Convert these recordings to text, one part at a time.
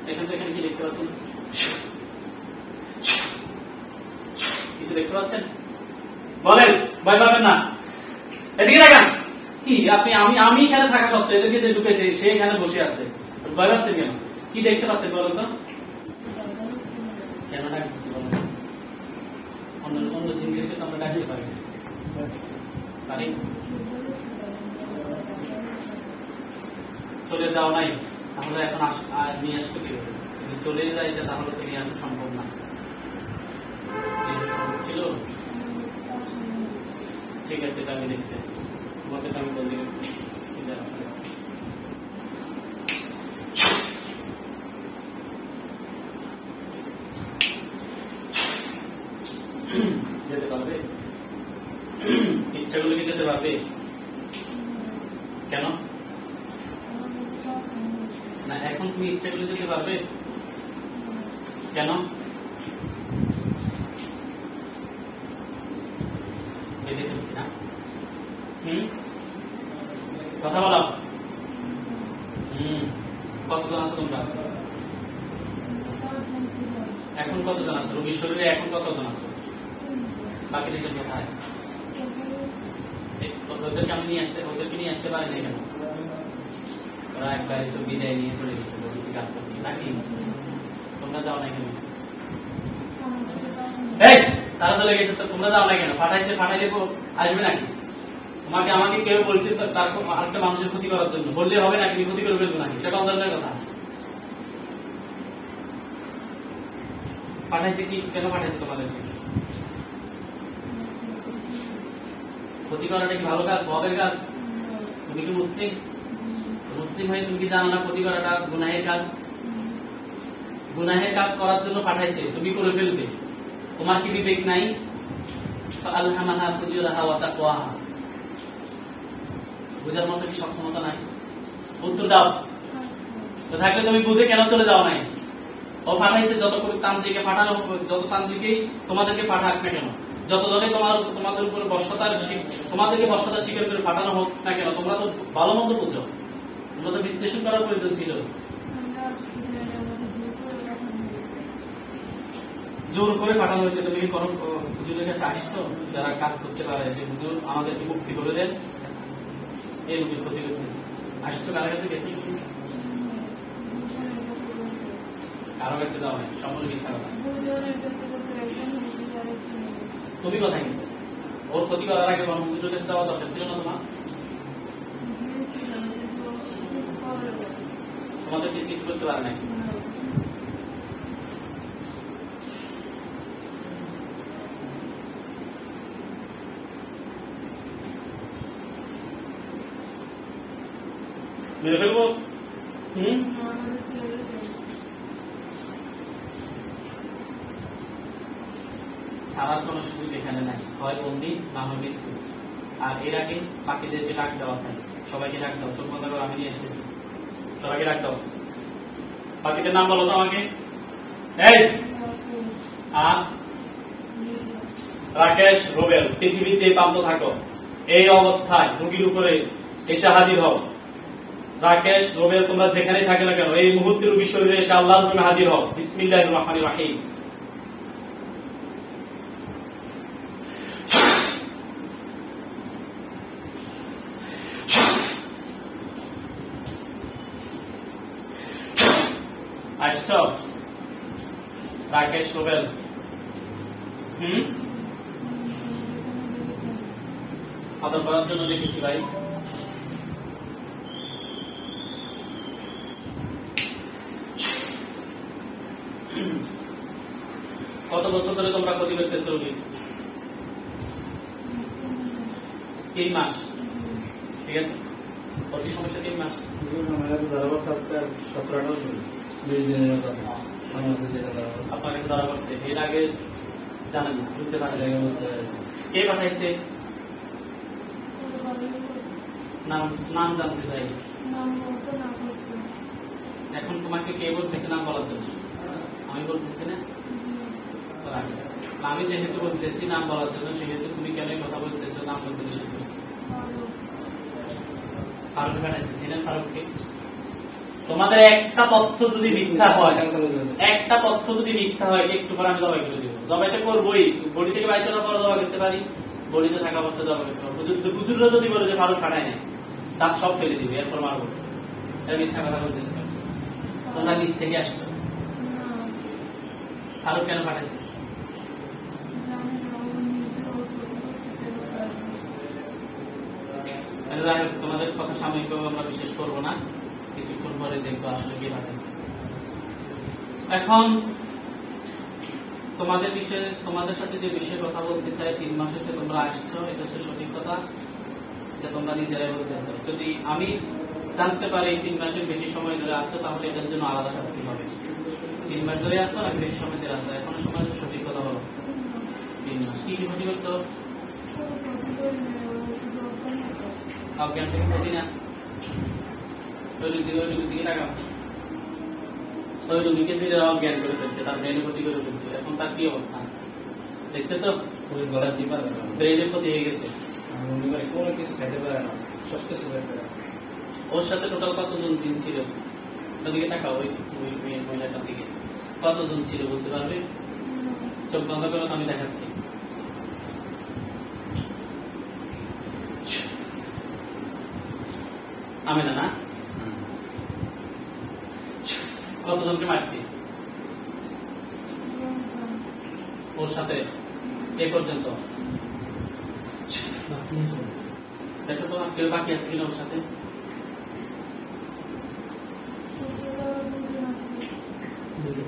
এখান থেকে এখানে কি দেখতে পাচ্ছেন? কিছু দেখতে পাচ্ছেন? বলেন, ভয় পাবেন না। এদিকে দেখান। কি আপনি আমি এখানে থাকা সত্ত্বেও এদেরকে যে ঢুকেছে সে এখানে বসে আছে, ভয় পাচ্ছেন কেন? কি দেখতে পাচ্ছেন বলেন তো? কেন ডাকতেছি বলেন? অন্য অন্য জিনিসকে তো আমরা ডাকতে পারি পারি? চলে যাও নাই, তাহলে এখন নিয়ে আসতে কিভাবে? যদি চলে যায় তাহলে তো নিয়ে আসা সম্ভব না। ছিল ঠিক আছে, এটা আমি দেখতেছি, তোমাকে তো আমি বলতে যেতে পারবে? ইচ্ছাগুলো কি যেতে পারবে? কেন না? এখন তুমি ইচ্ছাগুলো যেতে পারবে কেন? না কথা বলো। কতজন আছো তোমরা এখন? কতজন আছো রোগীর শরীরে এখন? কতজন আছো? বাকি দুজন কোথায়? ওদেরকে আমি নিয়ে আসতে, ওদেরকে নিয়ে আসতে পারি না কেন? ওরা একবার বিদায় নিয়ে চলে গেছিল নাকি? তোমরা যাও না কেন? তারা চলে গেছে তো তোমরা যাও না কেন? পাঠাইছে, পাঠাই দেবো, আসবে নাকি? তোমাকে আমাকে কেউ বলছে তার আরেকটা মানুষের ক্ষতি করার জন্য, বললে হবে নাকি? ক্ষতি করে ফেলবো নাকি? এটা কোন ধরনের কথা? পাঠাইছে কি? কেন পাঠাইছে তোমাদেরকে? ক্ষতি করাটা কি ভালো কাজ, সওয়াবের কাজ? তুমি কি মুসলিম? মুসলিম হয়ে তুমি কি জানো না ক্ষতি করাটা গুনাহের কাজ? গুনাহের কাজ করার জন্য পাঠাইছে, তুমি করে ফেলবে। তোমার কি বিবেক নাই? আলহামাহা ফুজুরাহা ওয়া তাকওয়াহা, বুঝার মতো কি সক্ষমতা নাই? উত্তর দাও। তো থাকলে তুমি বুঝে কেন চলে যাও নাই? ও পাঠাইছে, যত তান্ত্রিকে পাঠানো, যত তান্ত্রিকেই তোমাদেরকে পাঠাক না কেন, যতজনে তোমাদের উপর তোমাদেরকে বর্ষতার শিকার করে পাঠানো হোক না কেন, তোমরা তো ভালো মন্দ বুঝো, তোমরা তো বিশ্লেষণ করার প্রয়োজন ছিল। জোর করে পাঠানো হয়েছে। তুমি কোন হুজুরের কাছে আসছো যারা কাজ করতে পারে, যে হুজুর আমাদেরকে মুক্তি করে দেন, এই হুজুর ক্ষতি করতেছে, আসছো? কারো কাছে গেছি? কারো কাছে যাও নাই? সম্পূর্ণ মিথ্যা কথা। তুমি কোথায় গেছে? ওর ক্ষতি করার আগে হুজুরের কাছে যাওয়া দরকার ছিল না তোমার? তোমাদের কিছু করতে পারে নাই? মেরে ফেলবো? ছাড়ার কোন সুযোগ এখানে নাই, হয় বন্দি না হয় মৃত্যু। আর এর আগে বাকিদেরকে ডাক দেওয়া চাই, সবাইকে ডাক দাও। চোখ বন্ধ করো, আমি নিয়ে এসেছি, সবাইকে ডাক দাও। বাকিদের নাম বলো তো আমাকে। এই রাকেশ, রোবেল, পৃথিবীর যে প্রান্ত থাকো, এই অবস্থায় রোগীর উপরে এসে হাজির হও। রাকেশ, রোবেল, তোমরা যেখানেই থাকে না কেন, এই মুহূর্তে রোগীর শরীরে এসে আল্লাহর হুকুমে হাজির হও। বিসমিল্লাহির রহমানির রহিম। আসছো রাকেশ, রোবেল? আদর করার জন্য দেখেছি ভাই। কত বছর ধরে তোমরা ক্ষতি করতেছো রোগী? 3 মাস। ঠিক আছে, প্রতি সমস্যা 3 মাস। আপনার কাছে ধরা পড়ছে, এর আগে জানেন না, বুঝতে পারেন? কে পাঠাইছে? নাম জানতে চাই। এখন তোমাকে কে বলতেছে নাম বলার জন্য? আমি বলতেছি না? আমি যেহেতু বলতেছি নাম বলার জন্য, সেহেতু তুমি কেন কথা বলতেছো? নাম বলতে নিষেধ করছি। ফারুক বানাইছে, চিনেন ফারুককে? তোমাদের একটা তথ্য যদি মিথ্যা হয়, একটা তথ্য যদি মিথ্যা হয়, একটু পরে আমি জবাই করে দিব। জবাই তো করবোই, বডি থেকে বাইরে করার পর জবাই করতে পারি, বডিতে থাকা অবস্থায় জবাই করতে পারবো। হুজুররা যদি বলে যে ফারুক ফাটায় নাই, দাঁত সব ফেলে দিবে, এরপর মারবো। এটা মিথ্যা কথা বলতেছে। তোমরা নিজ থেকে আসছো, ফারুক কেন ফাটাইছে? তোমাদের কথা সাময়িকভাবে আমরা বিশেষ করবো না, কিছুক্ষণ পরে দেখবো আসলে কি ফাটাইছে। এখন তোমাদের বিষয়ে, তোমাদের সাথে যে বিষয়ে কথা বলতে চাই, 3 মাস হচ্ছে তোমরা আসছো, এটা হচ্ছে সঠিক কথা, এটা তোমরা নিজেরাই বলতেছো। যদি আমি জানতে পারি 3 মাসের বেশি সময় ধরে আসছো, তাহলে এটার জন্য আলাদা শাস্তি হবে। 3 মাস ধরে আসছো নাকি বেশি সময় ধরে আসছো? এখন সময় সঠিক কথা বলো। 3 মাস কি কি ক্ষতি করছো? অজ্ঞান থেকে ক্ষতি না, ওই দিকে টাকা, ওই রোগীকে যে অজ্ঞান করে ফেলছে, তার ব্রেনে ক্ষতি করে ফেলছে। এখন তার কি অবস্থা দেখতেছো? ব্রেনে ক্ষতি হয়ে গেছে, কোনো কিছু খেতে পারে না, সব কিছু। ওর সাথে টোটাল কতজন জিন ছিল? ওদিকে টাকা, ওই মহিলাটার দিকে কতজন ছিল বলতে পারবে? চোখ বন্ধ করে আমি দেখাচ্ছি। আমি না কতজনকে মারছি ওর সাথে এ পর্যন্ত? দেখো তো কেউ বাকি আছে কিনা ওর সাথে?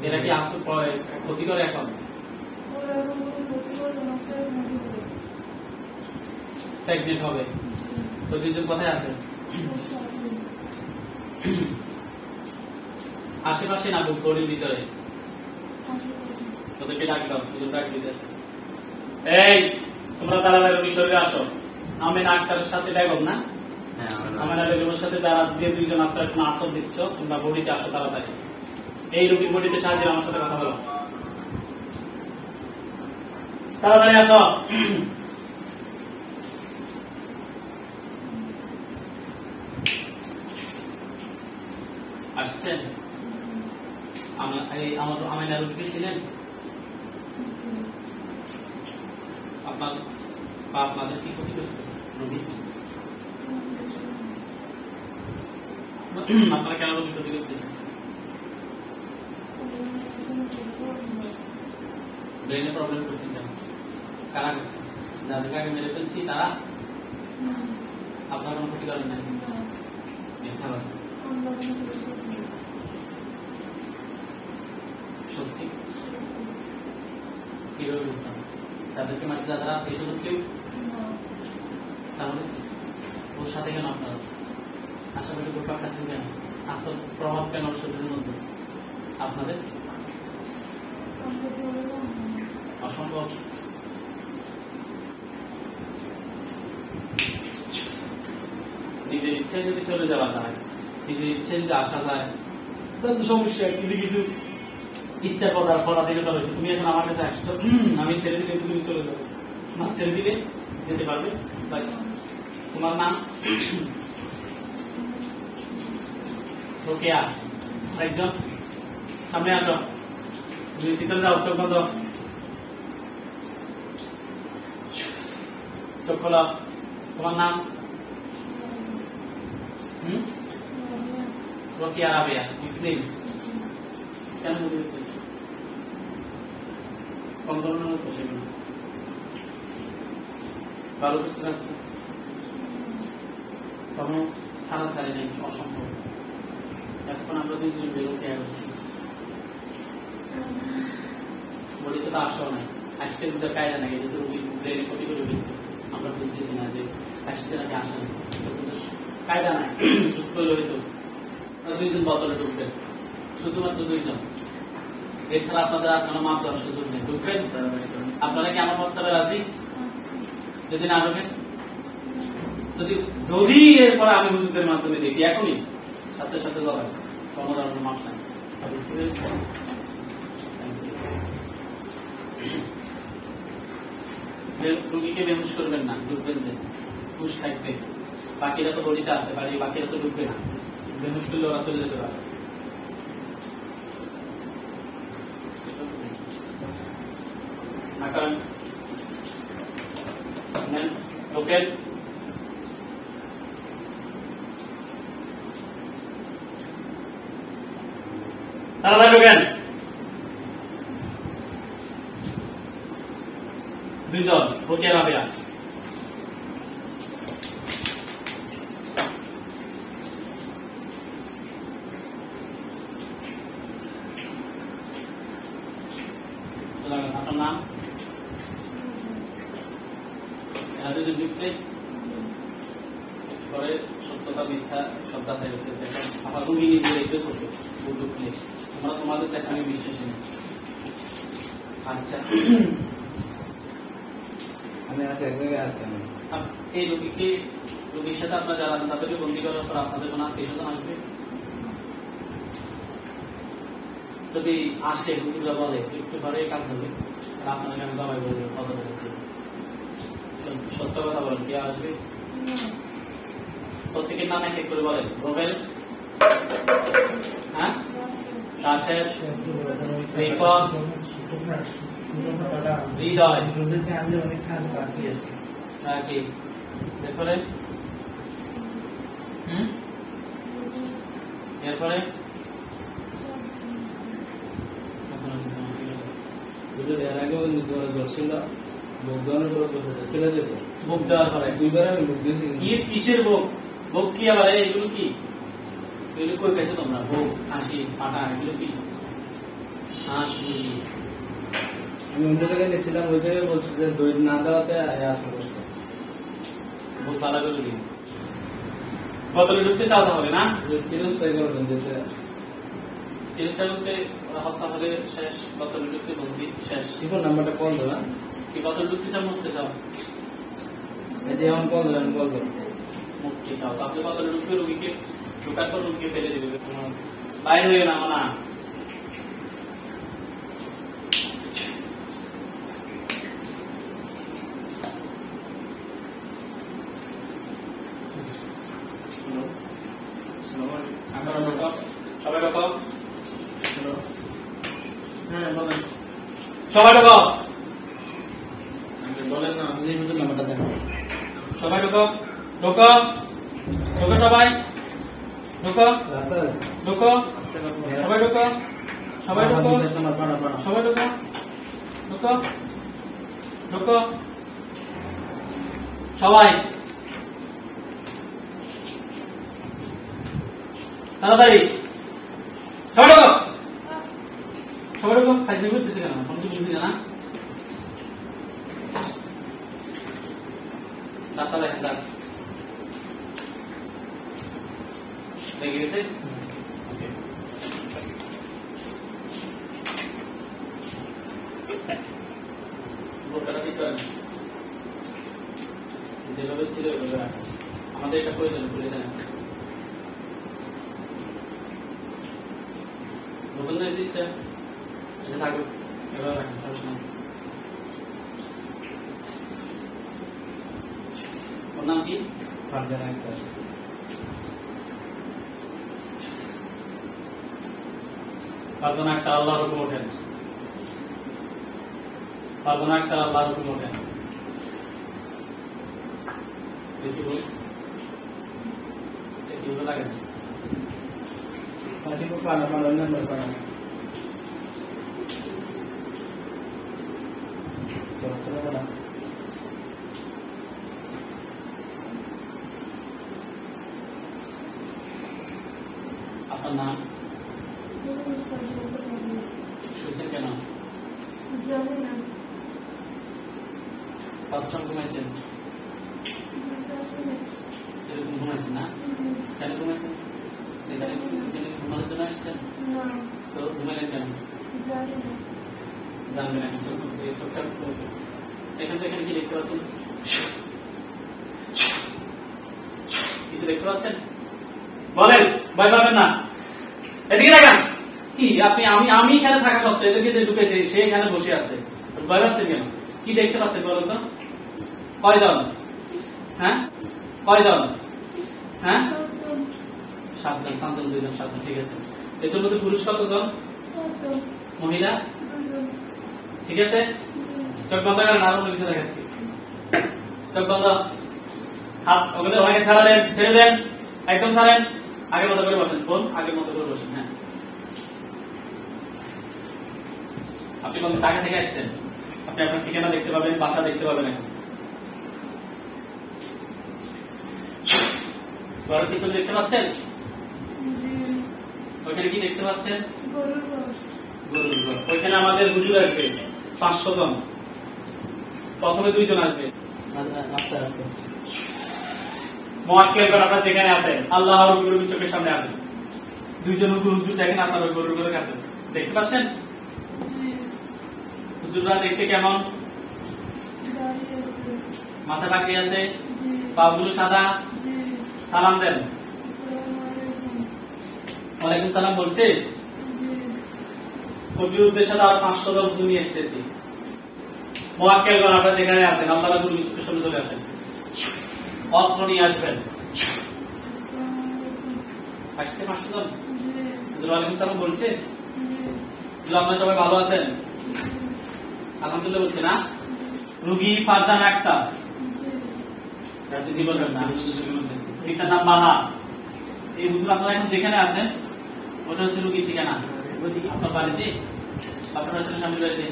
এরা কি আসল ক্ষতি করে? এখন প্রেগনেন্ট হবে তো 2 জন কোথায় আছে? আশেপাশে না, গড়ির ভিতরে। ওদেরকে ডাক দাও, ডাক দিতেছে। এই তোমরা তাড়াতাড়ি বিষয়ে আসো। আমেনা আক্তারের সাথে বেগম না? আমেনা বেগমের সাথে যারা যে 2 জন আছে, এখন আসল দিচ্ছ, তোমরা বডিতে আসো তাড়াতাড়ি। এই রোগীর বডিতে সাহায্যে আমার সাথে কথা বলো, তাড়াতাড়ি আসো। আসছেন? আমার আমেনা রোগী ছিলেন আপনার বা আপনাদের কি ক্ষতি করছে রোগী? আপনারা কেন রোগী ক্ষতি করতেছেন? ব্রেনে প্রবলেম করছেন কেন? কারা করছে? যাদেরকে আগে মেরে ফেলছি তারা? আপনার কোনো ক্ষতি করেন না? মিথ্যা কথা। সত্যি? কিভাবে বুঝতাম? তাদেরকে মাঝে যারা এই শুধু কেউ, তাহলে ওর সাথে কেন আপনারা আশেপাশে গোটা খাচ্ছেন কেন? আসল প্রভাব কেন ওর শরীরের মধ্যে আপনাদের? অসম্ভব। নিজের ইচ্ছায় যদি চলে যাওয়া যায়, নিজের ইচ্ছায় যদি আসা যায়, তাহলে তো সমস্যা। কিছু কিছু ইচ্ছা করা দিলে তো হয়েছে। তুমি এখন আমার কাছে আসছো, আমি ছেড়ে দিলে তুমি চলে যাবে না? ছেড়ে দিলে যেতে পারবে? তোমার নাম রোকেয়া। একজন সামনে আসো, তুমি পিছনে যাও, চোখ বন্ধ, চোখ খোলা। তোমার নাম? রোকেয়া রাবেয়া, মুসলিম। কেন বুঝে করতেছে? কম ধরনের পোশাক ভালো কিছু আছে, কখনো ছাড়া ছাড়ি নাই, অসম্ভব। এখন আমরা 2 জন বেরোতে আসছি, বলিতে তো আসাও নাই। আজকে বুঝার কায়দা নাই, এটা তো ব্রেনে ক্ষতি করে ফেলছে। আমরা বুঝতেছি না যে আসছে নাকি আসা নেই, কায়দা নাই। সুস্থ হলে হয়তো 2 জন বদলে ঢুকবেন, শুধুমাত্র 2 জন। এছাড়া আপনাদের আর কোনো মাপ দেওয়ার সুযোগ নেই। ঢুকবেন? আপনারা কি আমার প্রস্তাবে রাজি? যদি না ঢোকেন, যদি এরপরে আমি হুজুরদের মাধ্যমে দেখি, এখনই সাথে সাথে জবাই, কোনো ধরনের মাপ নাই। বুঝতে পেরেছেন? রুগীকে বেহুশ করবেন না, ঢুকবেন যে হুশ থাকবে। বাকিরা তো বলিতে আছে, বাকিরা তো ঢুকবে না। বেহুশ করলে ওরা চলে যেতে পারে। Akan then local তারা ঢোকেন দুইজন ওকে রাবেয়া আপনার নাম দুজন লিখছে পরে সত্যতা মিথ্যা সব যাচাই করতেছে আমার রুগী নিজে রেখে ছোট বুঝতে খুলে তোমরা তোমাদের দেখা আমি বিশ্বাস নেই আচ্ছা আমি আছে এক জায়গায় আছে এই রোগীর সাথে আপনার যারা তাদেরকে বন্দি করার পর আপনাদের কোনো আত্মীয় স্বজন আসবে যদি আসে হুজুররা বলে একটু পরে কাজ হবে আর আপনাকে আমি দাবাই বলবো কত সত্য কথা বলেন কে আসবে প্রত্যেকের নাম এক এক করে বলেন রোবেল হ্যাঁ রাশেদ রিফাত হৃদয় আমি অনেক কাজ বাকি আছে রাকি এরপরে এরপরে এর আগে ধরছিল বুক দেওয়ার পর ফেলে দেব বুক দেওয়ার পরে দুইবার আমি বুক দিয়েছি কিসের বুক বুক কি আবার এগুলো কি এগুলো কই পেয়েছো তোমরা বুক হাসি পাটা এগুলো কি হাসি আমি অন্য জায়গায় নিয়েছিলাম ওই জায়গায় বলছি যে দই না দেওয়াতে আসা করছে বুক ভালো করে দিন বোতলে ঢুকতে চাও তাহলে না চিরস্থায়ী করবেন যেতে চিকিৎসা করতে হত্যা হলে শেষ বোতলে ঢুকতে বলবি শেষ টিফোন নাম্বারটা কল দেবা কি বোতলে ঢুকতে চাও মুক্তি চাও এই যে এখন কল দেবেন কল দেবেন মুক্তি চাও তাহলে বোতলে ঢুকবে রোগীকে ঢোকার পর রোগীকে ফেলে দেবে বাইরে হয়ে না মানা সবাই ঢোকো হ্যাঁ বলেন সবাই ঢোকো বলেন না আপনি এই নাম্বারটা দেন সবাই ঢোকো ঢোকো ঢোকো সবাই ঢোকো রাসেল ঢোকো সবাই ঢোকো সবাই ঢোকো নাম্বার পাড়া পাড়া সবাই ঢোকো ঢোকো ঢোকো সবাই তাড়াতাড়ি সবাই ঢোকো সবাই ঢোকো খাইতে করতেছে কেন আমি তো বুঝছি না রাস্তা দেখেন রাত দেখে গেছে যেভাবে ছিল ওইভাবে রাখা আমাদের এটা প্রয়োজন ভুলে দেন বুঝলেন না সিস্টেম এটা থাকুক এভাবে রাখেন সমস্যা নেই ওর নাম কি ফারজানা আক্তার ফারজানা আক্তার আল্লাহর হুকুম ওঠেন ফারজানা আক্তার আল্লাহর হুকুম ওঠেন দেখি বল কিভাবে লাগে পার্টি को पाना पाना नंबर पाना तो चलो बड़ा আপনার নাম শুয়েছেন কেন কতক্ষণ ঘুমাইছেন এরকম ঘুমাইছেন না কেন ঘুমাইছেন এখানে ঘুমানোর জন্য আসছেন তো ঘুমাইলেন কেন জানবেন এখান থেকে এখানে কি দেখতে পাচ্ছেন কিছু দেখতে পাচ্ছেন বলেন ভয় পাবেন না এদিকে দেখান কি আপনি আমি এখানে থাকা সত্ত্বেও এদেরকে যে ঢুকেছে সে এখানে বসে আছে ভয় পাচ্ছেন কেন কি দেখতে পাচ্ছেন বলেন তো কয়জন হ্যাঁ কয়জন হ্যাঁ 7 জন 5 জন 2 জন 7 জন ঠিক আছে এদের মধ্যে পুরুষ কতজন মহিলা ঠিক আছে চোখ বন্ধ করেন, আরো কিছু দেখাচ্ছি। চোখ বন্ধ, হাত ওগুলো অনেকে ছাড়া দেন, ছেড়ে দেন, একদম ছাড়েন, আগের মতো করে বসেন, ফোন আগের মতো করে বসেন। হ্যাঁ, আপনি কোন ঢাকা থেকে আসছেন? আপনি আপনার ঠিকানা দেখতে পাবেন, বাসা দেখতে পাবেন। এখন ঘরের পিছনে দেখতে পাচ্ছেন? ওইখানে কি দেখতে পাচ্ছেন? গরুর ঘর। ওইখানে আমাদের হুজুর আসবে 500 জন। প্রথমে 2 জন আসবে। আস্তে আস্তে মুয়াক্কিল করে আপনারা যেখানে আছেন আল্লাহর নবীর চোখের সামনে আসেন। 2 জন হুজুর দেখেন আপনার গরুর ঘরের কাছে। দেখতে পাচ্ছেন? হুজুররা দেখতে কেমন? মাথা বাঁকিয়ে আছে, পাগুলো সাদা। সালাম দেন। ওয়ালাইকুম সালাম বলছে। হুজুরদের সাথে আর 500 জন হুজুর নিয়ে এসেছি। মুয়াক্কিল করে আপনারা যেখানে আছেন আল্লাহর নবীর চোখের সামনে চলে আসেন। অস্ত্র নিয়ে আসবেন। আসছে 500 জন। ওয়ালাইকুম সালাম বলছে। আপনারা সবাই ভালো আছেন? আলহামদুলিল্লাহ বলছে না? রুগী ফারজান আক্তার, জীবনের নাম, পিতার নাম বাহা। এই হুজুর আপনারা এখন যেখানে আছেন ওটা হচ্ছে রুগীর ঠিকানা। আপনার বাড়িতে, আপনার স্বামীর বাড়িতে,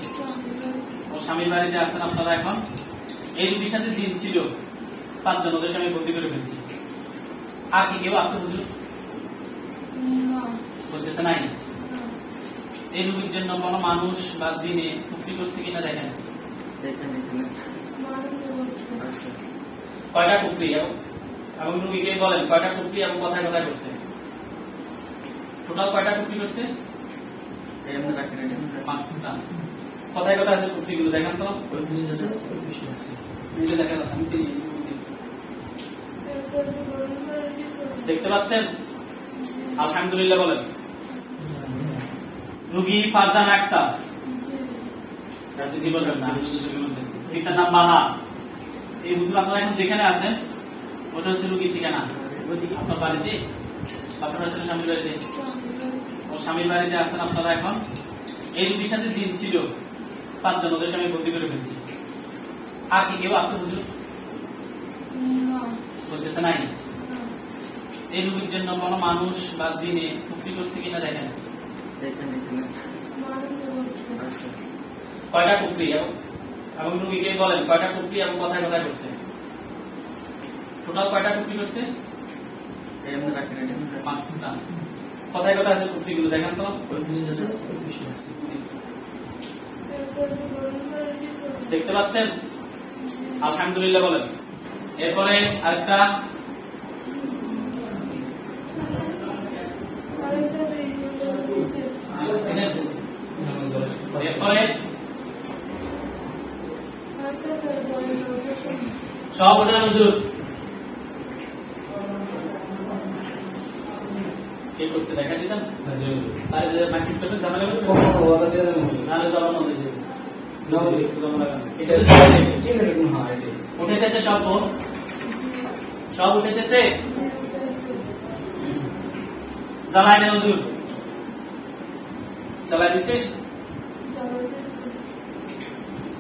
ও স্বামীর বাড়িতে আছেন আপনারা এখন। এই রুগীর সাথে জিন ছিল 5 জন, ওদেরকে আমি ভর্তি করে ফেলছি। আর কি কেউ আছে হুজুর? বলতেছে নাই। এই রোগীর জন্য কোনো মানুষ বা জিনে কুফরি করছে কিনা দেখেন। কয়টা কুফরি এবং রোগীকে বলেন কয়টা কুফরি এবং কথায় কথায় করছে। টোটাল কয়টা কুফরি করছে? 5টা। কথায় কথা আছে কুফরি গুলো দেখেন তো। নিজে দেখেন, আমি দেখতে পাচ্ছেন? আলহামদুলিল্লাহ বলেন। রুগী ফারজান আক্তার, জীবনের নাম, পিতার নাম বাহা। এই হুজুর আপনারা এখন যেখানে আছেন ওটা হচ্ছে রুগীর ঠিকানা। আপনার বাড়িতে, আপনার স্বামীর বাড়িতে, ও স্বামীর বাড়িতে আছেন আপনারা এখন। এই রুগীর সাথে জিন ছিল 5 জন, ওদেরকে আমি ভর্তি করে ফেলছি। আর কি কেউ আছে হুজুর? বলতেছে নাই। এই রোগীর জন্য কোনো মানুষ বা জিনে কুফরি করছে কিনা দেখেন। কয়টা কুফরি এবং রোগীকে বলেন কয়টা কুফরি এবং কথায় কথায় করছে। টোটাল কয়টা কুফরি করছে? 5টা। কথায় কথা আছে কুফরি গুলো দেখেন তো। দেখতে পাচ্ছেন? আলহামদুলিল্লাহ বলেন। এরপরে আরেকটা, এরপরে সব ওটা হুজুর কে করছে দেখা দিতাম। আর মার্কেট করতে ঝামেলা করবে নাহলে জবান হয়েছে। উঠেতেছে সব ফোন, সব উঠেতেছে। জ্বালায় না হুজুর? জ্বালায় দিছে।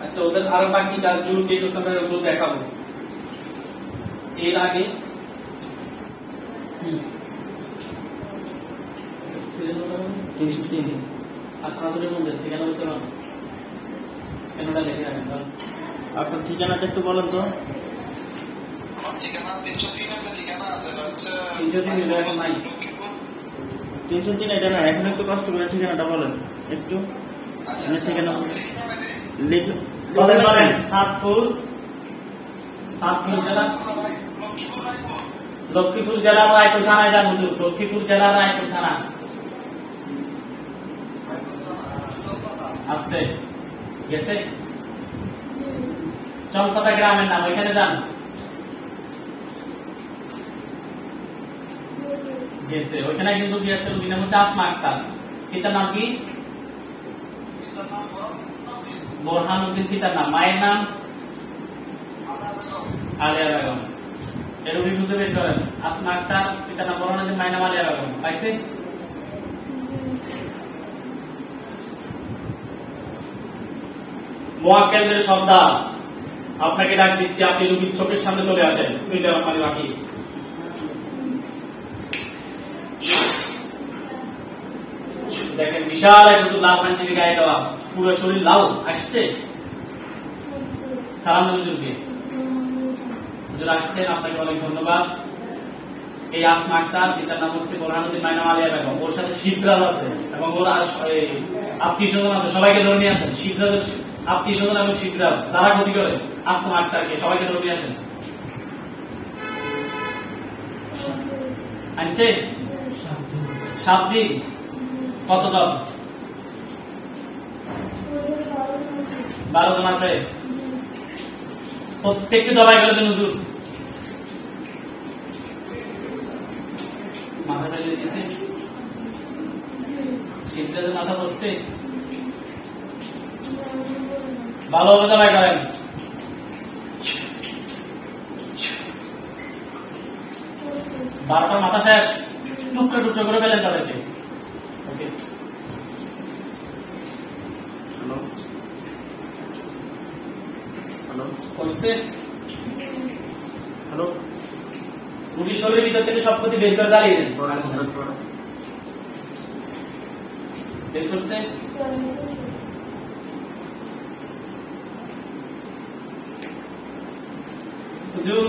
আচ্ছা, ওদের আরো বাকি কাজগুলো কে করছে আমরা ওগুলো দেখাবো। এর আগে ঠিকানাটা দেখে রাখেন। আপনার ঠিকানাটা একটু বলেন তো। 303 এটা না, এখন একটু কষ্ট করে ঠিকানাটা বলেন একটু। ঠিকানা বলেন বলেন। সাতপুর জেলা, লক্ষ্মীপুর জেলা রায়পুর থানায় যান হুজুর। লক্ষ্মীপুর জেলা রায়পুর থানা আসতে গেছে। চমকতা গ্রামের নাম, ওইখানে যান। গেছে, ওইখানে কিন্তু গিয়েছে। রুগীর নাম হচ্ছে আসমা আক্তার। পিতার নাম কি? বোরহানুদ্দিন পিতার নাম। মায়ের নাম আলিয়া বেগম। এর রুগী বুঝে বের করেন। আসমা আক্তার, পিতার নাম বোরহানুদ্দিন, মায়ের নাম আলিয়া বেগম। পাইছে? মুয়াক্কেলদের সর্দার আপনাকে ডাক দিচ্ছি, আপনি রোগীর চোখের সামনে চলে আসেন। বিসমিল্লাহির রহমানির রহিম। দেখেন বিশাল এক হুজুর লাল পাঞ্জাবি গায়ে দেওয়া, পুরো শরীর লাল আসছে। সালাম দিন হুজুরকে। হুজুর আসছেন, আপনাকে অনেক ধন্যবাদ। এই আসমা আক্তার, পিতার নাম হচ্ছে বোরহানুদ্দিন মাইনাম আলিয়া বেগম। ওর সাথে শিবরাজ আছে এবং ওর আত্মীয় স্বজন আছে, সবাইকে ধরে নিয়ে আসেন। শিবরাজ আত্মীয় স্বজন এবং শিবরাজ যারা ক্ষতি করে আসমা আক্তারকে সবাইকে ধরে নিয়ে আসেন। আনছে সাবজি কতজন? 12 জন আছে। প্রত্যেককে জবাই করে দেন হুজুর। মাথা ফেলে দিয়েছে, শিবরাজের মাথা পড়ছে। ভালোভাবে জবাই করেন। বারোটা মাথা শেষ, টুকরো টুকরো করে ফেলেন তাদেরকে। ওকে, হ্যালো হ্যালো করছে। হ্যালো রুগীর শরীরের ভিতর থেকে সব ক্ষতি বের করে দাঁড়িয়ে দেন। বের করছে। হুজুর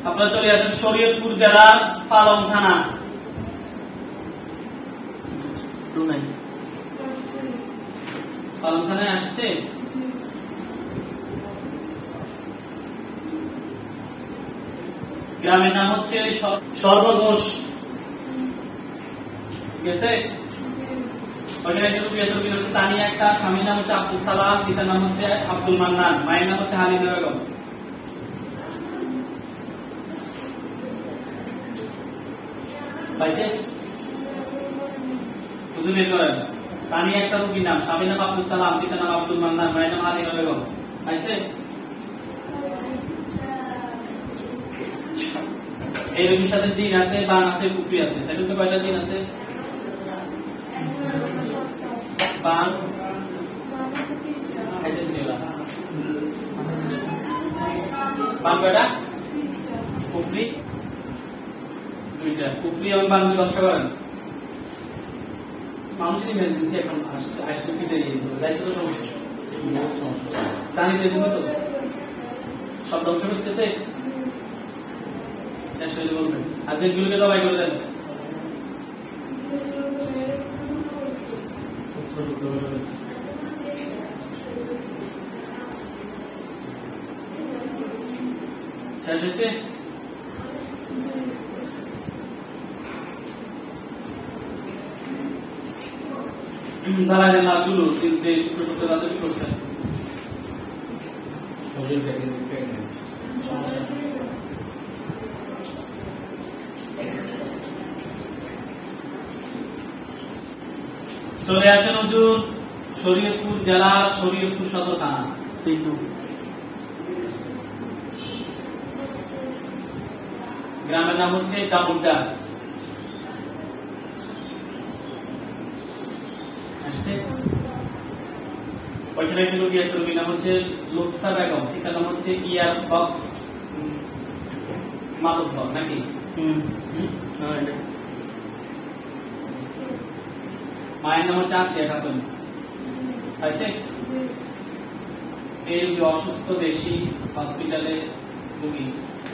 আপনারা চলে আসেন শরীয়তপুর জেলার পালং থানা। 29 পালং থানায় আসছে। গ্রামের নাম হচ্ছে সর্বঘোষ। গেছে ওইখানে যে রুগী আছে, রুগী হচ্ছে তানিয়া একটা, স্বামীর নাম হচ্ছে আব্দুল সালাম, পিতার নাম হচ্ছে আব্দুল মান্নান, মায়ের নাম হচ্ছে হালিমা বেগম। পাইছে? হুজুর বের করেন। তানিয়া একটা রুগীর নাম, স্বামীর নাম আব্দুল সালাম, পিতার নাম আব্দুল মান্নান, মায়ের নাম হালিমা বেগম। পাইছে? এই রোগীর সাথে জিন আছে, বান আছে, কুফরি আছে। তাই তো কয়টা জিন আছে? বান খাইতেছি না। বান কয়টা? কুফরি দুইটা। কুফরি এবং বান দুই ধ্বংস করেন। মানুষের ইমার্জেন্সি এখন আসছে কি দেরি যাইতে তো সমস্যা, জানি তো সব ধ্বংস করতেছে। বলবেন আর যেগুলোকে জবাই করে দেন। শেষ হয়েছে? দাঁড়ায় দেন লাশগুলো, তিনটে টুকরো টুকরো তাদের কি করছেন? সমস্যা চলে আসেন হুজুর শরীয়তপুর জেলার শরীয়তপুর সদর থানা। গ্রামের নাম হচ্ছে কামুড্ডা। ওইখানে একটি রোগী আছে, রোগীর নাম হচ্ছে লুৎফা বেগম, পিতার নাম হচ্ছে ইয়ার বক্স মাধব নাকি? মায়ের নাম হচ্ছে আসিয়া খাতুন। আছে এই রোগী অসুস্থ, দেশি হসপিটালে রোগী।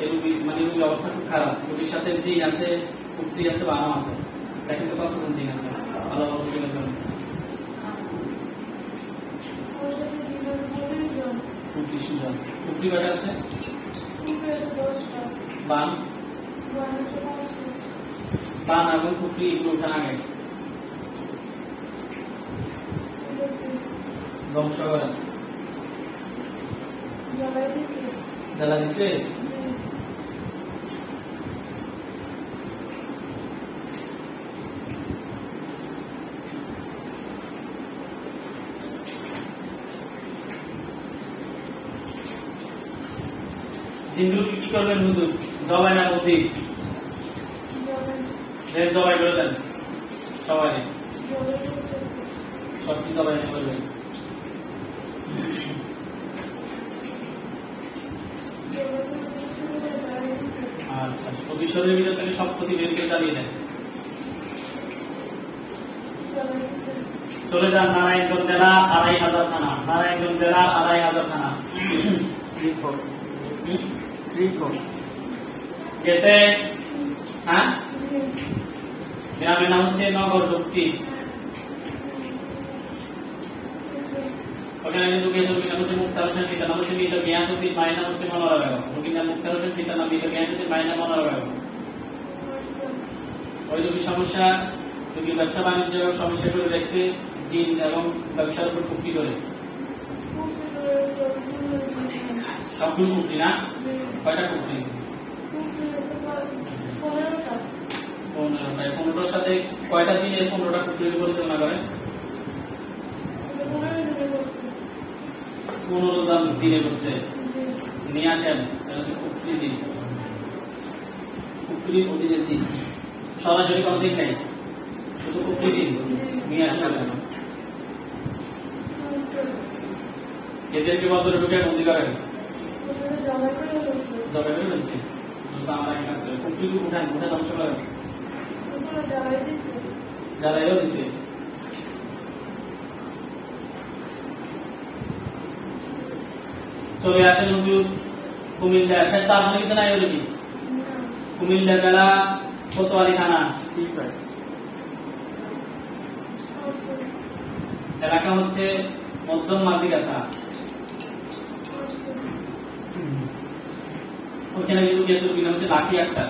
এই রোগী মানে রোগীর অবস্থা খুব খারাপ। রোগীর সাথে জিন আছে, কুফরি আছে, বানাম আছে। দেখেন তো কতজন জিন আছে। ভালো ভালো কুফরি কয়টা আছে? বান বান এবং কুফরি এগুলো উঠান আগে ধ্বংস করেন। জ্বালা দিছে? জিনগুলো কি করবেন হুজুর? জবাই না বুদ্ধি? জবাই করে দেন সবাই, সবকিছু জবাই করবেন। শরীরের ভিতর থেকে সব ক্ষতি বের করে চালিয়ে দেন। চলে যান নারায়ণগঞ্জ জেলা 2500 থানা, নারায়ণগঞ্জ জেলা 2500 থানা। 3-4 গেছে। হ্যাঁ, গ্রামের নাম হচ্ছে নগর যুক্তি। ওখানে কিন্তু গেছে, ওখানে হচ্ছে মুক্তার হোসেন, পিতার নাম হচ্ছে মৃত গিয়াসউদ্দিন, মায়ের নাম হচ্ছে মনোরা বেগম। রোগীর নাম মুক্তার হোসেন, পিতার নাম মৃত গিয়াসউদ্দিন, মায়ের নাম মনোরা বেগম। ওই রোগীর সমস্যা, রোগীর ব্যবসা বাণিজ্য সমস্যা করে দেখছে জিন এবং ব্যবসার উপর কুফরি করে। সবগুলো কুফরি না? কয়টা কুফরি? 15টা। 15টার সাথে কয়টা জিন এর 15টা কুফরি পরিচালনা করে? 15 জন জিনে করছে। নিয়ে আসেন, এটা হচ্ছে কুফরি জিন, কুফরি অধীনে জিন। সরাসরি কোনো জিন নেই, শুধু কুফরি জিন নিয়ে আসেন। এদেরকে বদলে ঢুকে বন্দি করেন, জবাই করে ফেলছে। আমরা এই কাজ করি, কুফরি উঠান, উঠে ধ্বংস করেন, জ্বালাইও দিছে। চলে আসেন হুজুর কুমিল্লা। শেষ তার মানে কিছু নাই হলো কি? কুমিল্লা জেলা কোতোয়ালি থানা। এলাকা হচ্ছে মধ্যম মাঝিগাছা। ওখানে কিন্তু গেছে, রোগীর নাম হচ্ছে লাকি আক্তার,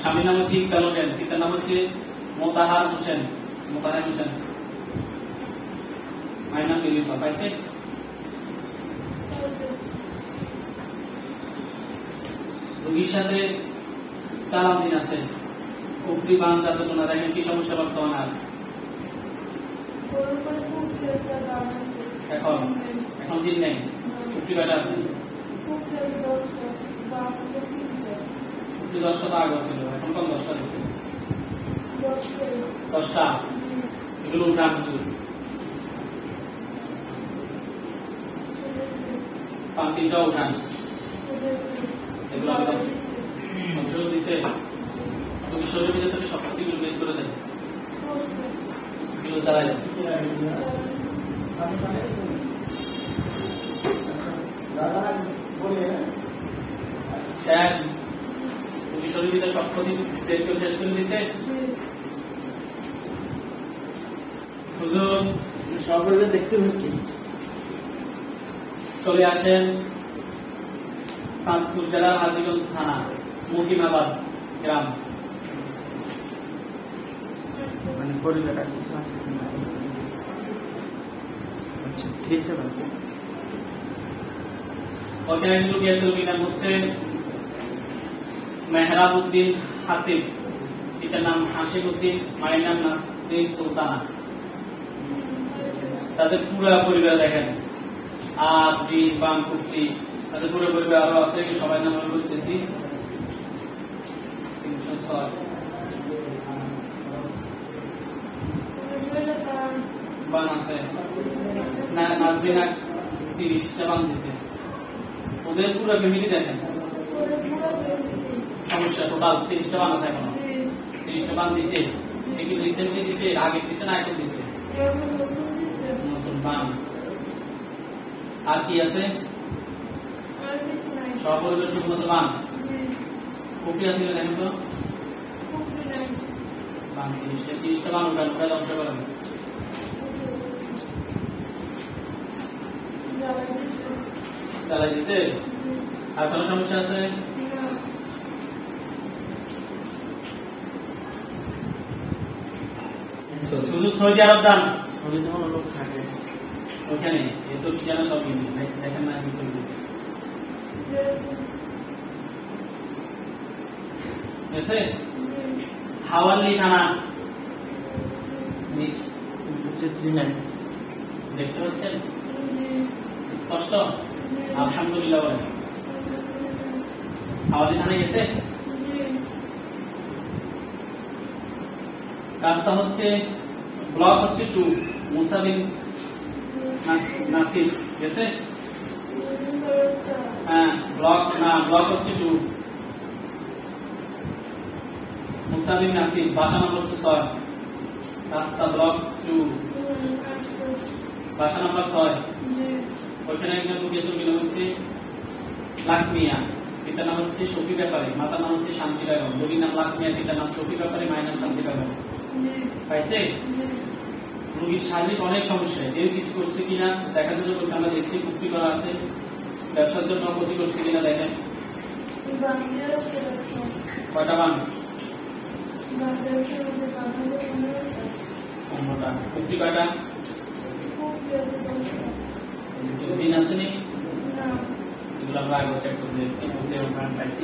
স্বামীর নাম হচ্ছে ইকবাল হোসেন, পিতার নাম হচ্ছে মোতাহার হোসেন, মোতাহার হোসেন, মায়ের নাম লিলিফা। পাইছে? রোগীর সাথে চালান দিন আছে, কুফরি বান যাতে তোমরা দেখেন কি সমস্যা বর্তমান। আর এখন এখন জিন নেই, কুফরি কয়টা আছে? কুফরি 10টা তো আগে ছিল, এখন কম 10টা দেখতেছি। 10টা। এগুলো উঠান হুজুর। পাম্পিংটাও উঠান। এগুলো আমি ধ্বংস দিছে। তুমি শরীরের ভিতর থেকে সব ক্ষতিগুলো বের করে দেন, এগুলো জ্বালাই দেন। শেষ। তুমি শরীরের ভিতরে সব ক্ষতি বের করে শেষ করে দিছে হুজুর। সবাই দেখতে হবে কি? চলে আসেন চাঁদপুর জেলার হাজীগঞ্জ থানা, মুকিমাবাদ গ্রাম। মানে পরিবারটা কিছু আছে কিনা? আচ্ছা, 37 ওখানে কিন্তু গেছে, রোগীর নাম হচ্ছে মেহরাব উদ্দিন হাসিব, পিতার নাম হাসিব উদ্দিন, মায়ের নাম নাসরিন সুলতানা। তাদের পুরো পরিবার দেখেন, আর জিন বান কুফরি, তাদের পুরো পরিবার আরো আছে, সবাই নাম আমি বলতেছি। 306 বান আছে, নাজবিনা 30টা বান দিছে। ওদের পুরো ফ্যামিলি দেখেন, সমস্যা টোটাল 30টা বান আছে। এখনো 30টা বান দিছে। কি রিসেন্টলি দিছে, আগে দিছে না এখন দিছে? নতুন বান। আর কি আছে? সব হলো শুধুমাত্র বান। কুফরি আছে দেখেন তো, বান 30টা বান উঠান, ওটা ধ্বংস করেন। জ্বালাই দিছে। আর কোনো সমস্যা আছে? শুধু সৌদি আরব যান, সৌদিতে কোনো লোক থাকে ওখানে এ তো কি জানা সব কিন্তু দেখেন না কিছু। এসে হাওয়ালি থানা, 39 দেখতে পাচ্ছেন স্পষ্ট? আলহামদুলিল্লাহ বলেন। হাওয়ালি থানায় গেছে। রাস্তা হচ্ছে ব্লক হচ্ছে 2, মুসাবিন নাসির গেছে। হ্যাঁ ব্লক না, ব্লক হচ্ছে 2, মুসালিম নাসির, বাসা নম্বর 6, রাস্তা ব্লক 2, বাসা নম্বর 6। ওখানে একজন গেছিল কি নাম হচ্ছে লাকমিয়া, পিতার নাম হচ্ছে শফি ব্যাপারী, মাতার নাম হচ্ছে শান্তি বেগম। রোগীর নাম লাকমিয়া, পিতার নাম শফি ব্যাপারী, মায়ের নাম শান্তি বেগম। পাইছে? রোগীর শারীরিক অনেক সমস্যা, কেউ কিছু করছে কিনা দেখার জন্য বলছে, আমরা দেখছি কুফরি করা আছে, ব্যবসার জন্য ক্ষতি করছে কিনা দেখেন। কয়টা বান? 15টা। কুফরি কয়টা? দিন আসেনি, এগুলো আমরা আগে চেক করে দিয়েছি। কুফরি এবং বান পাইছি,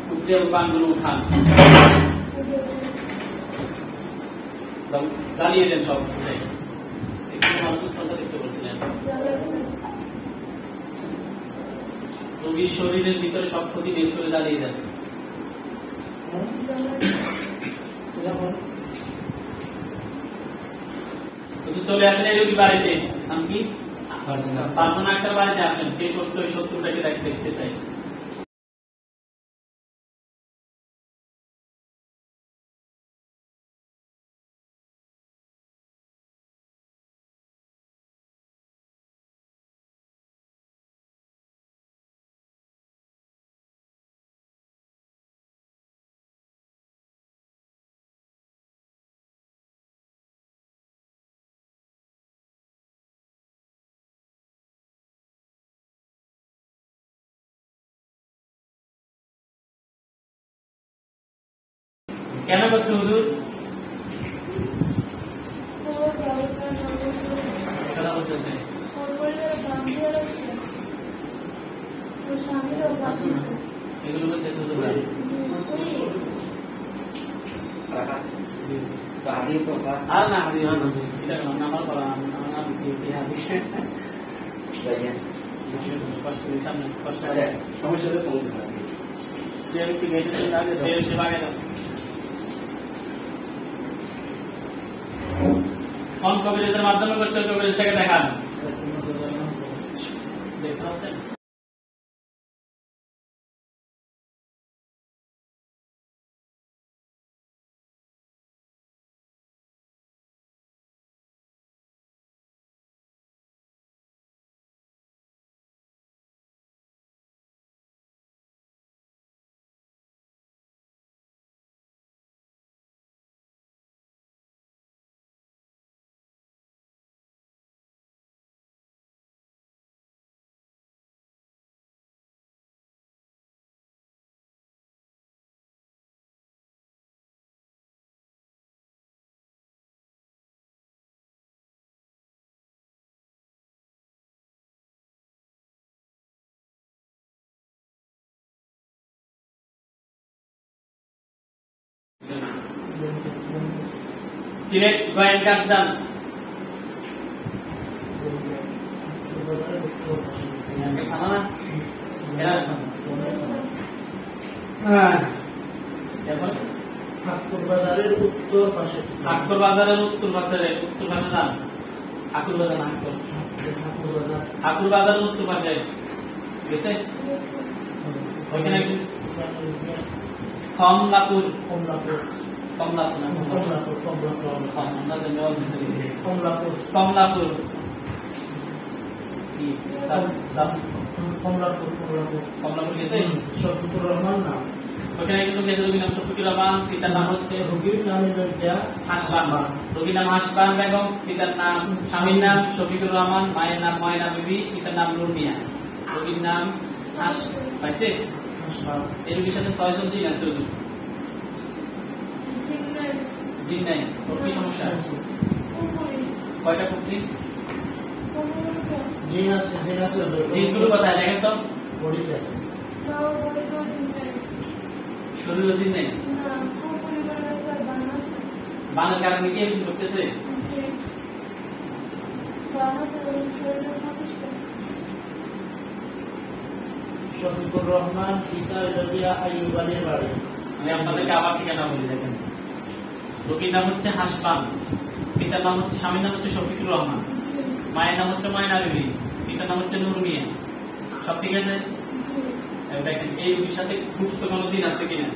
কুফরি এবং বানগুলো উঠান, জ্বালিয়ে দেন সব। একটু মানুষ দেখতে বলছিলেন রোগীর শরীরের ভিতরে সব ক্ষতি বের করে জ্বালিয়ে দেন। চলে আসেন এই রোগী বাড়িতে, নাম কি? ফারজানা আক্তার বাড়িতে আসেন, কে করছে ওই শত্রুটাকে দেখতে চাই। কেন করছে হুজুর? কথা বলতেছে এগুলো বলতেছে হুজুর। আর না হাদি এটা আমার বলা, আমার নাম কি হাদি সমস্যা হলে ফোন দিতে কোন কবিরাজের মাধ্যমে করছে, কবিরাজটাকে দেখান। দেখতে পাচ্ছেন? সিলেট গোয়েন্দার যান, থানা না ঠাকুর বাজারের উত্তর পাশে, ঠাকুর বাজারের উত্তর পাশে যান। ঠাকুর বাজার ঠাকুর বাজারের উত্তর পাশে গেছে। ওইখানে কমলাপুর গেছে। শফিকুর রহমান না, ওখানে কিন্তু গেছে। রোগীর নাম শফিকুর রহমান, পিতার নাম হচ্ছে রোগীর নাম হাসবান, রোগীর নাম হাসবান বেগম, পিতার নাম স্বামীর নাম শফিকুর রহমান, মায়ের নাম ময়না বিবি, পিতার নাম নূর মিয়া। রোগীর নাম পাইছে। এই রোগীর সাথে 6 জন জিন আছে। জিন নাই, ওর কি সমস্যা? কয়টা কুফরি? জিন আছে, জিনগুলো কোথায় দেখেন তো? বডিতে আছে। শরীরে জিন নেই, বানের কারণে কি এরকম করতেছে? শফিকুর রহমান, পিতা রবিয়া আইয়ুব আলীর বাড়ি। আমি আপনাদেরকে আবার ঠিকানা বলি, দেখেন। রোগীর নাম হচ্ছে হাসপান, পিতার নাম হচ্ছে, স্বামীর নাম হচ্ছে শফিকুর রহমান, মায়ের নাম হচ্ছে ময়না বিবি, পিতার নাম হচ্ছে নূর মিয়া। সব ঠিক আছে? দেখেন এই রোগীর সাথে গুপ্ত কোনো জিন আছে কিনা।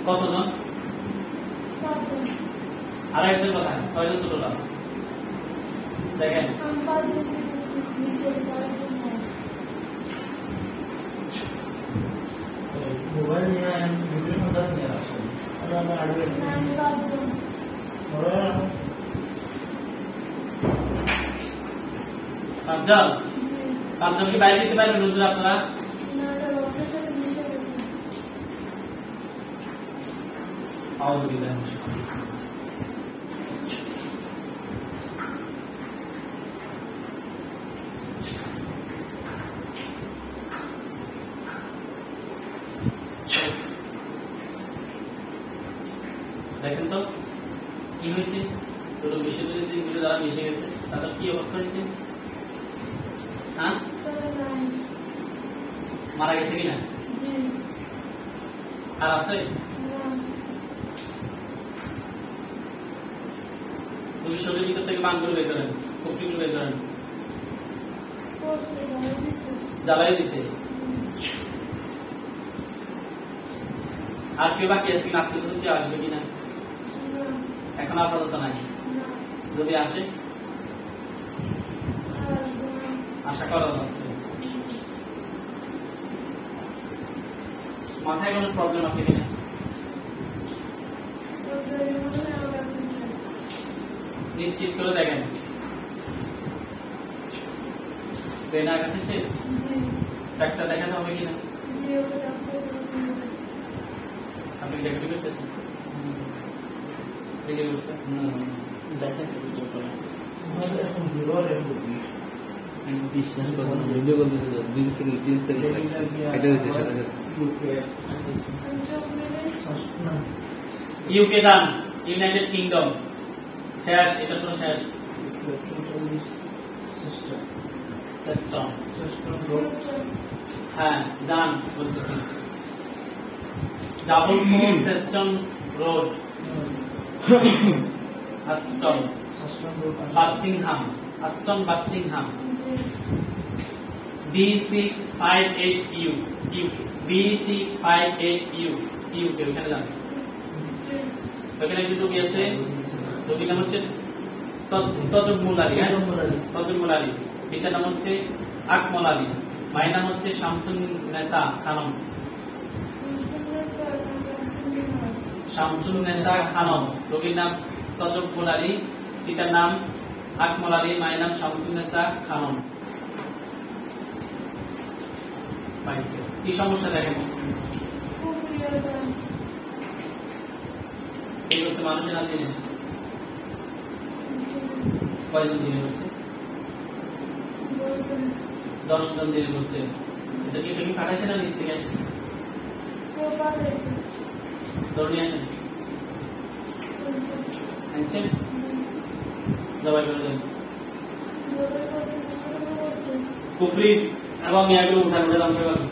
কতজন? আর একজন কথা, 6 জন তো টোটাল। দেখেন মোবাইল নিয়ে ভিডিও কন্টাক্ট নিয়ে আসেন আর আমরা আগে পাঁচজন কি বাইরে দিতে পারবেন হুজুর আপনারা? আউযু বিল্লাহি মিনাশ শাইতানির রাজিম। দেখেন তো কি হয়েছে, পুরো বিশ্ববিদ্যালয়ের জিনগুলো যারা মিশে গেছে তাদের কি অবস্থা হয়েছে? হ্যাঁ, মারা গেছে কিনা? আর আছে? তুমি শরীরের ভিতর থেকে মানগুলো বের করেন, কুকটিগুলো বের করেন। জ্বালাই দিছে। আর কেউ বাকি আছে কিনা? আত্মীয় স্বজন কেউ আসবে কিনা? এখন আপাতত নাই। যদি আসে আশা করা যাচ্ছে। মাথায় কোনো প্রবলেম আছে কিনা? নিশ্চিত করে দেখেন। বেনা কাটছে, ডাক্তার দেখাতে হবে কিনা? আপনি চাকরি করতেছেন? ভিডিও করছে? দেখাইছে ভিডিও করে আমাদের এখন জোরে বিশ্বাস করো না, ভিডিও করতেছে তো 20 সেকেন্ড 3 সেকেন্ড লাগছে, এটা হচ্ছে সাথে সাথে। ইউকে যান, ইউনাইটেড কিংডম শেষ, এটা তো শেষ। সিস্টেম হ্যাঁ যান বলতেছি। Double four system road, Aston Birmingham, Aston Birmingham, B658U, B658U, UK ওখানে যান। ওখানে একজন রোগী আছে, রোগীর নাম হচ্ছে তজুমুল আলী। হ্যাঁ, তজুমুল আলী। পিতার নাম হচ্ছে আকমল আলী, মায়ের নাম হচ্ছে শামসুন নেসা খানম। শামসুন নেসা খানম, রোগীর নাম তজুমুল আলী, পিতার নাম আকমল আলী, মায়ের নাম শামসুন নেসা খানম। পাইছে কি সমস্যা দেখেন? এই হচ্ছে মানুষের না জেনে কয়জন দিনে করছে? 10 জন দিনে করছে। এটা কি তুমি পাঠাইছে না নিচ থেকে আসছে? দৌড়ে আসেন, আনছেন, জবাই করে দেন। কুফরি এবং ইয়াগুলো উঠা উঠে ধ্বংস করেন।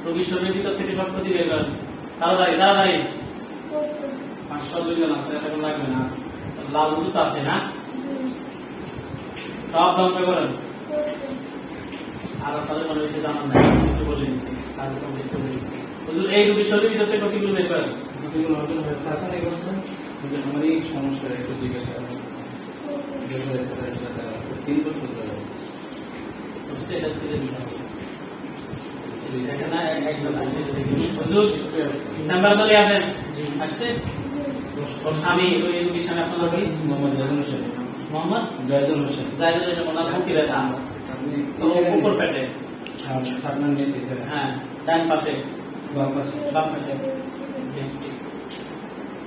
রোগীর শরীরের ভিতর থেকে সব ক্ষতি বের করেন। তাড়াতাড়ি তাড়াতাড়ি। 502 জন আছে, এটা কোনো লাগবে না। লাল জুতো আছে না, সব ধ্বংস করেন। আর আপনাদের মনে হচ্ছে জানান নাই, কিছু বলে দিচ্ছি, কাজ কমপ্লিট করে দিচ্ছি। হুজুর এই রোগীর শরীরের ভিতর থেকে ক্ষতিগুলো বের করেন। ক্ষতিগুলো হয়তো চাচা নাই করছেন, আমার এই সমস্যা একটু জিজ্ঞাসা করেন। 3 বছর ধরে হচ্ছে এটা ছেড়ে দিতে হবে। দেখেন না, একটা ছেড়ে দেখি। হুজুর ডিসেম্বর চলে আসেন। আসছে ওর স্বামী, ওই রোগীর স্বামী আপনার নাম কি? মোহাম্মদ জাহিদুল হোসেন। মোহাম্মদ জাহিদুল হোসেন। জাহিদুল হোসেন, ওনার হাসি ব্যথা তো উপর পেটে। সাতনান নিয়ে হ্যাঁ, ডান পাশে, বাম পাশে। বাম পাশে গ্যাস্ট্রিক।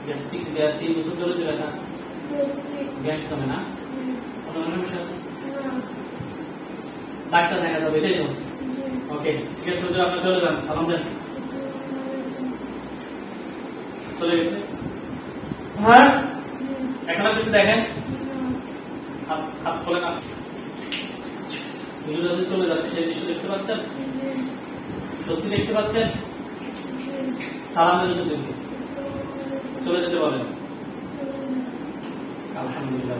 গ্যাস্ট্রিক দেওয়ার 3 বছর ধরে যে ব্যথা, গ্যাস কমে না, কোনো সমস্যা আছে? ডাক্তার দেখা যাবে, এটাই তো। ওকে, ঠিক আছে হুজুর, আপনি চলে যান, সালাম দেন। চলে গেছে? হ্যাঁ, এখন আর কিছু দেখেন, হাত খোলে না। হুজুর যখন চলে যাচ্ছে সেই দৃশ্য দেখতে পাচ্ছেন? সত্যি দেখতে পাচ্ছেন? সালাম দেন হুজুর, দেখুন চলে যেতে বলেন। আলহামদুলিল্লাহ।